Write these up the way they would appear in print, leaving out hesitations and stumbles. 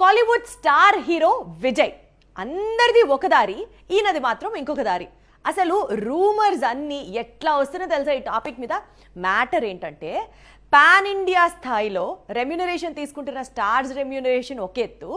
Kollywood star hero Vijay అందరిది ఒక దారి, ఈయనది మాత్రం ఇంకొక దారి. అసలు రూమర్స్ అన్నీ ఎట్లా వస్తున్నా తెలుసా ఈ టాపిక్ మీద? మ్యాటర్ ఏంటంటే పాన్ ఇండియా స్థాయిలో రెమ్యూనరేషన్ తీసుకుంటున్న స్టార్స్ రెమ్యూనరేషన్ ఒక ఎత్తు,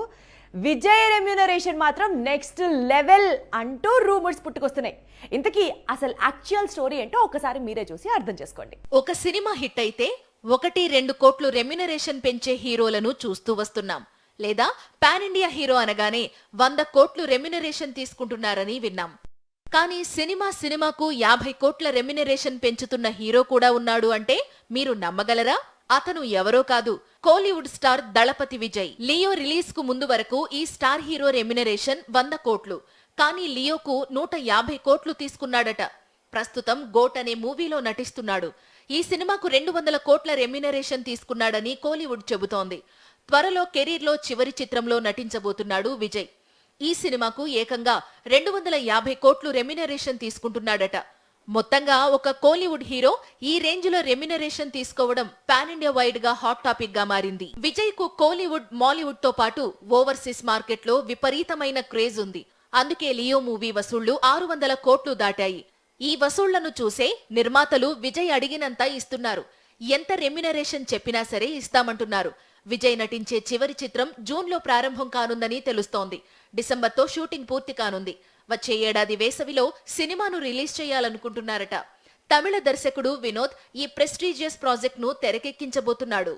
విజయ్ రెమ్యూనరేషన్ మాత్రం నెక్స్ట్ లెవెల్ అంటూ రూమర్స్ పుట్టుకొస్తున్నాయి. ఇంతకీ అసలు యాక్చువల్ స్టోరీ ఏంటో ఒకసారి మీరే చూసి అర్థం చేసుకోండి. ఒక సినిమా హిట్ అయితే 1-2 కోట్లు రెమ్యునరేషన్ పెంచే హీరోలను చూస్తూ వస్తున్నాం. లేదా పాన్ ఇండియా హీరో అనగానే 100 కోట్లు రెమ్యునరేషన్ తీసుకుంటున్నారని విన్నాం. కానీ సినిమాకు 50 కోట్ల రెమ్యునరేషన్ పెంచుతున్న హీరో కూడా ఉన్నాడు అంటే మీరు నమ్మగలరా? అతను ఎవరో కాదు, కోలీవుడ్ స్టార్ దళపతి విజయ్. లియో రిలీజ్ కు ముందు వరకు ఈ స్టార్ హీరో రెమ్యునరేషన్ 100 కోట్లు. కానీ లియోకు 150 కోట్లు తీసుకున్నాడట. ప్రస్తుతం గోట్ అనే మూవీలో నటిస్తున్నాడు. ఈ సినిమాకు 200 కోట్ల రెమ్యునరేషన్ తీసుకున్నాడని కోలీవుడ్ చెబుతోంది. త్వరలో కెరీర్లో చివరి చిత్రంలో నటించబోతున్నాడు విజయ్. ఈ సినిమాకు ఏకంగా 250 కోట్లు రెమ్యునరేషన్ తీసుకుంటున్నాడట. మొత్తంగా ఒక కోలీవుడ్ హీరో ఈ రేంజ్ లో రెమ్యునరేషన్ తీసుకోవడం పాన్ ఇండియా వైడ్ గా హాట్ టాపిక్ గా మారింది. విజయ్ కు కోలీవుడ్, మాలీవుడ్ తో పాటు ఓవర్సీస్ మార్కెట్ లో విపరీతమైన క్రేజ్ ఉంది. అందుకే లియో మూవీ వసూళ్లు 600 కోట్లు దాటాయి. ఈ వసూళ్లను చూసే నిర్మాతలు విజయ్ అడిగినంత ఇస్తున్నారు. ఎంత రెమ్యునరేషన్ చెప్పినా సరే ఇస్తామంటున్నారు. విజయ్ నటించే చివరి చిత్రం జూన్లో ప్రారంభం కానుందని తెలుస్తోంది. డిసెంబర్తో షూటింగ్ పూర్తి కానుంది. వచ్చే ఏడాది వేసవిలో సినిమాను రిలీజ్ చేయాలనుకుంటున్నారట. తమిళ దర్శకుడు వినోద్ ఈ ప్రెస్టీజియస్ ప్రాజెక్ట్ ను తెరకెక్కించబోతున్నాడు.